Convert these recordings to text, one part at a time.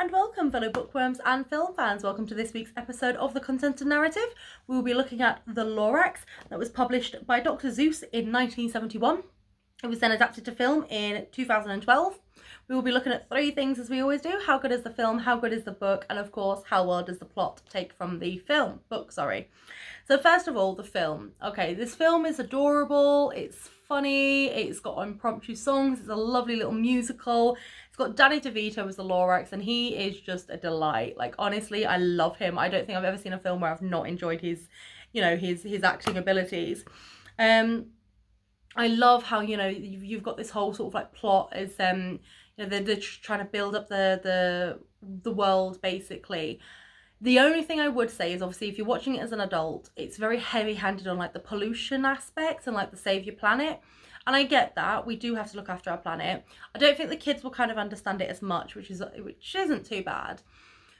and welcome, fellow bookworms and film fans. Welcome to this week's episode of The Consented Narrative. We will be looking at The Lorax, that was published by Dr. Seuss in 1971. It was then adapted to film in 2012. We will be looking at three things, as we always do. How good is the film? How good is the book? And of course, how well does the plot take from the book. So first of all, the film. Okay, this film is adorable. It's funny. It's got impromptu songs. It's a lovely little musical. It's got Danny DeVito as the Lorax, and he is just a delight. Like, honestly, I love him. I don't think I've ever seen a film where I've not enjoyed his acting abilities. I love how, you've got this whole sort of like plot as they're trying to build up the world, basically. The only thing I would say is, obviously, if you're watching it as an adult, it's very heavy-handed on like the pollution aspects and like the save your planet. And I get that. We do have to look after our planet. I don't think the kids will kind of understand it as much, which isn't too bad.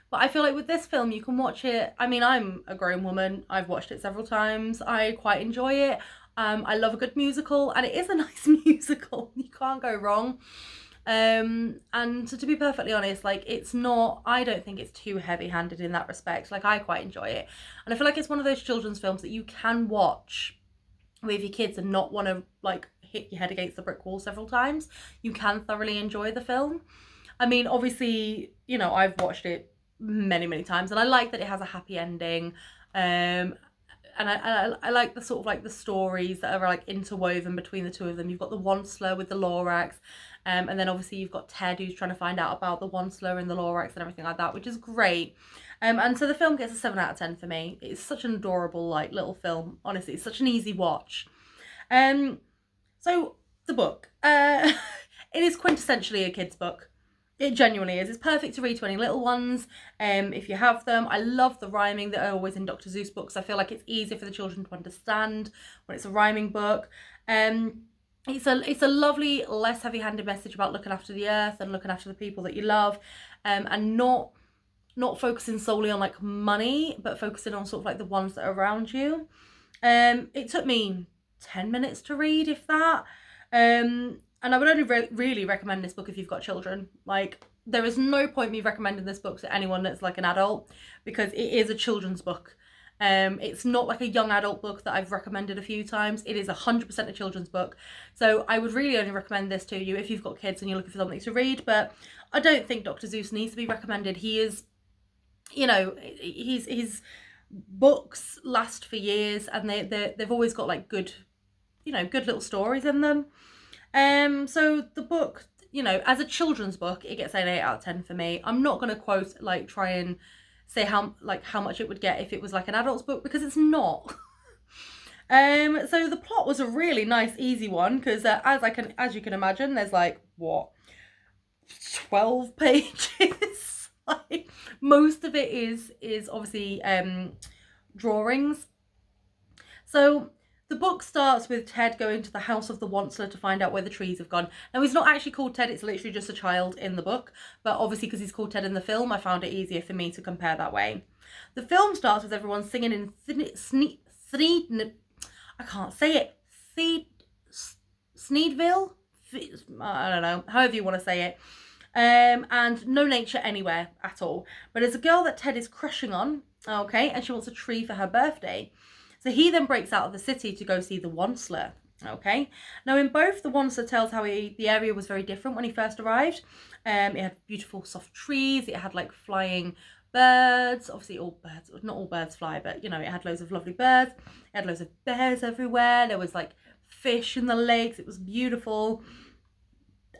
But I feel like with this film, you can watch it. I mean, I'm a grown woman. I've watched it several times. I quite enjoy it. I love a good musical, and it is a nice musical. You can't go wrong. And to be perfectly honest, like, I don't think it's too heavy-handed in that respect. Like, I quite enjoy it. And I feel like it's one of those children's films that you can watch with your kids and not want to, like, hit your head against the brick wall several times. You can thoroughly enjoy the film. I mean, obviously, I've watched it many, many times, and I like that it has a happy ending. And I like the sort of like the stories that are like interwoven between the two of them. You've got the Onceler with the Lorax, and then obviously you've got Ted, who's trying to find out about the Onceler and the Lorax and everything like that, which is great. And so the film gets a 7 out of 10 for me. It's such an adorable like little film. Honestly, it's such an easy watch. So the book, it is quintessentially a kid's book. It genuinely is. It's perfect to read to any little ones, if you have them. I love the rhyming that are always in Dr. Seuss books. I feel like it's easier for the children to understand when it's a rhyming book. It's a lovely, less heavy-handed message about looking after the earth and looking after the people that you love, and not focusing solely on like money, but focusing on sort of like the ones that are around you. It took me 10 minutes to read, if that. And I would only really recommend this book if you've got children. Like, there is no point me recommending this book to anyone that's like an adult, because it is a children's book. It's not like a young adult book that I've recommended a few times. It is 100% a children's book. So I would really only recommend this to you if you've got kids and you're looking for something to read. But I don't think Dr. Seuss needs to be recommended. He is, his books last for years, and they've always got like good little stories in them. So the book, as a children's book, it gets an 8 out of 10 for me. I'm not going to try and say how much it would get if it was like an adult's book, because it's not. So the plot was a really nice, easy one, because as you can imagine, there's like, 12 pages. Like, most of it is obviously drawings. So the book starts with Ted going to the house of the Onceler to find out where the trees have gone. Now, he's not actually called Ted, it's literally just a child in the book. But obviously, because he's called Ted in the film, I found it easier for me to compare that way. The film starts with everyone singing in I can't say it. Sneedville? I don't know, however you want to say it. And no nature anywhere at all. But there's a girl that Ted is crushing on, okay, and she wants a tree for her birthday. So he then breaks out of the city to go see the Onceler, okay? Now, in both, the Onceler tells how the area was very different when he first arrived. It had beautiful, soft trees. It had, like, flying birds. Obviously, not all birds fly, but, it had loads of lovely birds. It had loads of bears everywhere. There was, like, fish in the lakes. It was beautiful.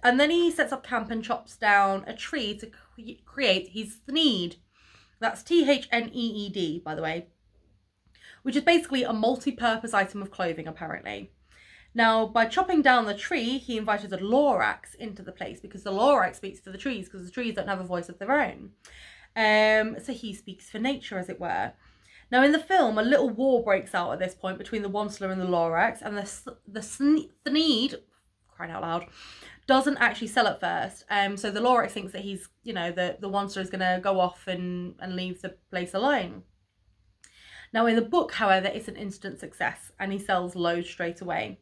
And then he sets up camp and chops down a tree to create his Thneed. That's Thneed, by the way, which is basically a multi-purpose item of clothing, apparently. Now, by chopping down the tree, he invited the Lorax into the place, because the Lorax speaks for the trees, because the trees don't have a voice of their own. So he speaks for nature, as it were. Now, in the film, a little war breaks out at this point between the Onceler and the Lorax, and the Thneed, crying out loud, doesn't actually sell at first. So the Lorax thinks that he's, the Onceler is going to go off and leave the place alone. Now, in the book, however, it's an instant success, and he sells loads straight away.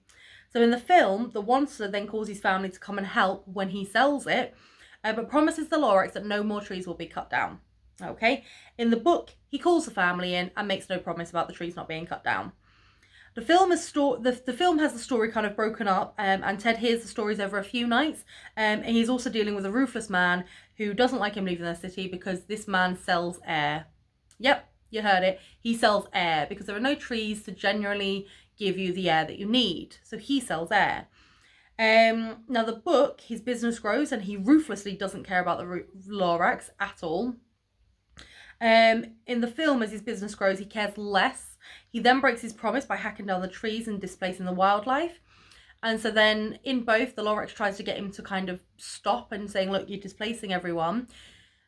So in the film, the Onceler then calls his family to come and help when he sells it, but promises the Lorax that no more trees will be cut down. Okay, in the book, he calls the family in and makes no promise about the trees not being cut down. The film has the film has the story kind of broken up, and Ted hears the stories over a few nights, and he's also dealing with a ruthless man who doesn't like him leaving the city because this man sells air. Yep, you heard it. He sells air because there are no trees to generally give you the air that you need, so he sells air. Now the book, his business grows and he ruthlessly doesn't care about the Lorax at all. In the film, as his business grows, he cares less. He then breaks his promise by hacking down the trees and displacing the wildlife. And so then in both, the Lorax tries to get him to kind of stop and saying, look, you're displacing everyone.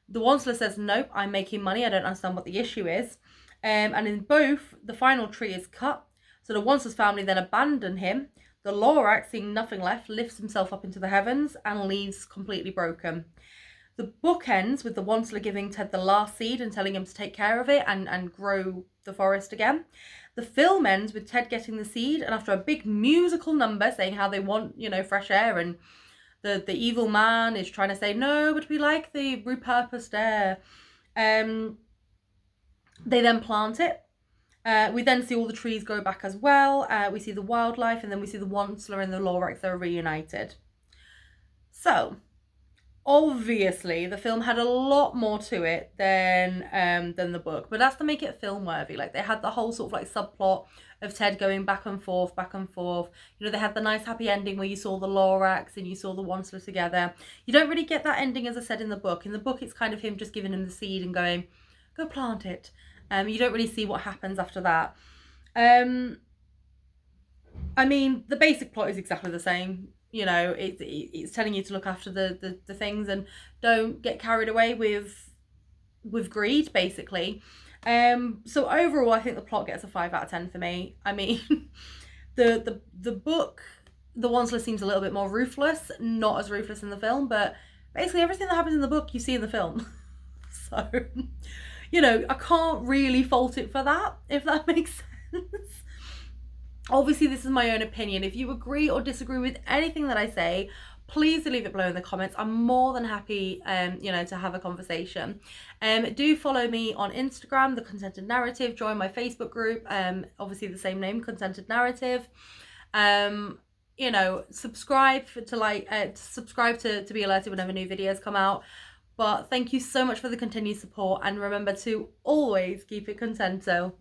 The Onceler says, nope, I'm making money. I don't understand what the issue is. And in both, the final tree is cut. So the Onceler's family then abandon him. The Lorax, seeing nothing left, lifts himself up into the heavens and leaves completely broken. The book ends with the Onceler giving Ted the last seed and telling him to take care of it and grow the forest again. The film ends with Ted getting the seed, and after a big musical number saying how they want, fresh air, and the evil man is trying to say, no, but we like the repurposed air. They then plant it. We then see all the trees grow back as well. We see the wildlife, and then we see the Onceler and the Lorax. They're reunited. So, obviously, the film had a lot more to it than the book, but that's to make it film worthy. Like, they had the whole sort of like subplot of Ted going back and forth. They had the nice happy ending where you saw the Lorax and you saw the Onceler together. You don't really get that ending, as I said, in the book. In the book, it's kind of him just giving him the seed and going, go plant it. You don't really see what happens after that. I mean, the basic plot is exactly the same. It's telling you to look after the things and don't get carried away with greed, basically. So overall, I think the plot gets a 5 out of 10 for me. I mean, the book, the Onceler seems a little bit more ruthless, not as ruthless in the film, but basically everything that happens in the book you see in the film. So, I can't really fault it for that, if that makes sense. Obviously, this is my own opinion. If you agree or disagree with anything that I say, please leave it below in the comments. I'm more than happy, to have a conversation. Do follow me on Instagram, The Contented Narrative. Join my Facebook group, obviously the same name, Contented Narrative. Subscribe to be alerted whenever new videos come out. But thank you so much for the continued support, and remember to always keep it contento.